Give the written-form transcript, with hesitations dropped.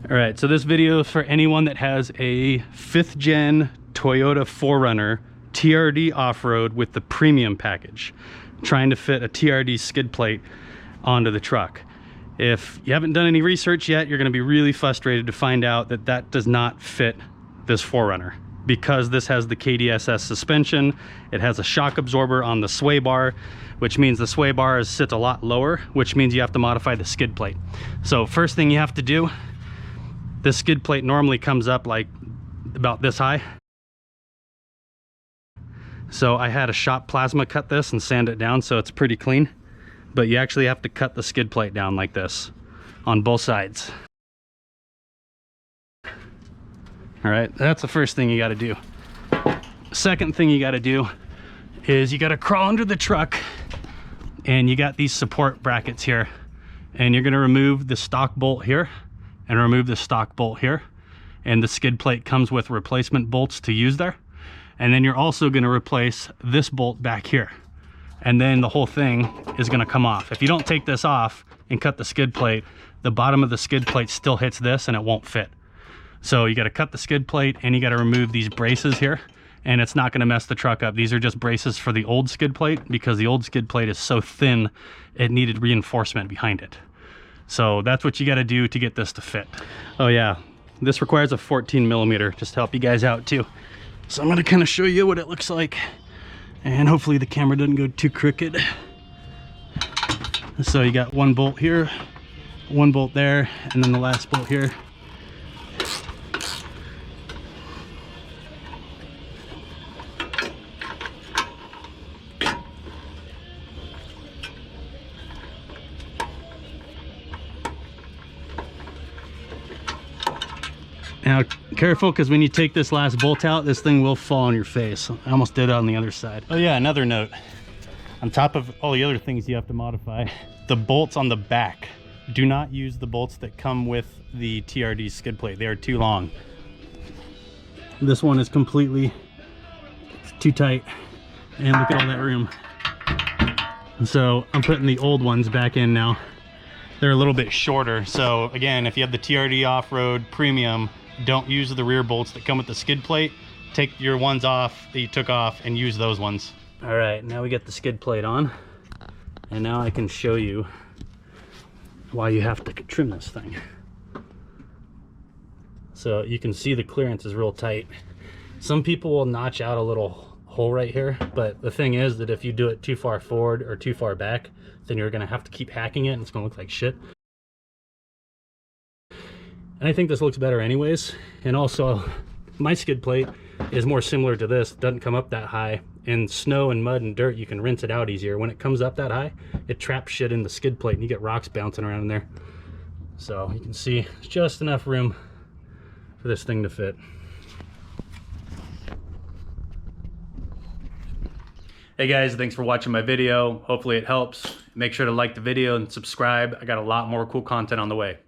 All right, so this video is for anyone that has a 5th gen Toyota 4Runner TRD Off-Road with the premium package, trying to fit a TRD skid plate onto the truck. If you haven't done any research yet, you're going to be really frustrated to find out that that does not fit this 4Runner, because this has the KDSS suspension. It has a shock absorber on the sway bar, which means the sway bar sits a lot lower, which means you have to modify the skid plate. So first thing you have to do, this skid plate normally comes up like about this high. So I had a shop plasma cut this and sand it down so it's pretty clean. But you actually have to cut the skid plate down like this on both sides. All right, that's the first thing you got to do. Second thing you got to do is you got to crawl under the truck, and you got these support brackets here, and you're going to remove the stock bolt here and remove the stock bolt here, and the skid plate comes with replacement bolts to use there. And then you're also going to replace this bolt back here, and then the whole thing is going to come off. If you don't take this off and cut the skid plate, the bottom of the skid plate still hits this and it won't fit. So you got to cut the skid plate, and you got to remove these braces here, and it's not going to mess the truck up. These are just braces for the old skid plate, because the old skid plate is so thin it needed reinforcement behind it. So that's what you got to do to get this to fit. Oh yeah, this requires a 14 millimeter just to help you guys out too. So I'm going to kind of show you what it looks like, and hopefully the camera doesn't go too crooked. So you got one bolt here, one bolt there, and then the last bolt here. Now, careful, because when you take this last bolt out, this thing will fall on your face. I almost did it on the other side. Oh yeah, another note. On top of all the other things you have to modify, the bolts on the back. Do not use the bolts that come with the TRD skid plate. They are too long. This one is completely too tight. And look at all that room. So I'm putting the old ones back in now. They're a little bit shorter. So again, if you have the TRD Off-Road Premium, don't use the rear bolts that come with the skid plate. Take your ones off that you took off and use those ones. All right, now we got the skid plate on, and now I can show you why you have to trim this thing. So you can see the clearance is real tight. Some people will notch out a little hole right here, but the thing is that if you do it too far forward or too far back, then you're gonna have to keep hacking it and it's gonna look like shit. And I think this looks better anyways. And also, my skid plate is more similar to this. It doesn't come up that high. In snow and mud and dirt, you can rinse it out easier. When it comes up that high, it traps shit in the skid plate and you get rocks bouncing around in there. So you can see it's just enough room for this thing to fit. Hey guys, thanks for watching my video. Hopefully it helps. Make sure to like the video and subscribe. I got a lot more cool content on the way.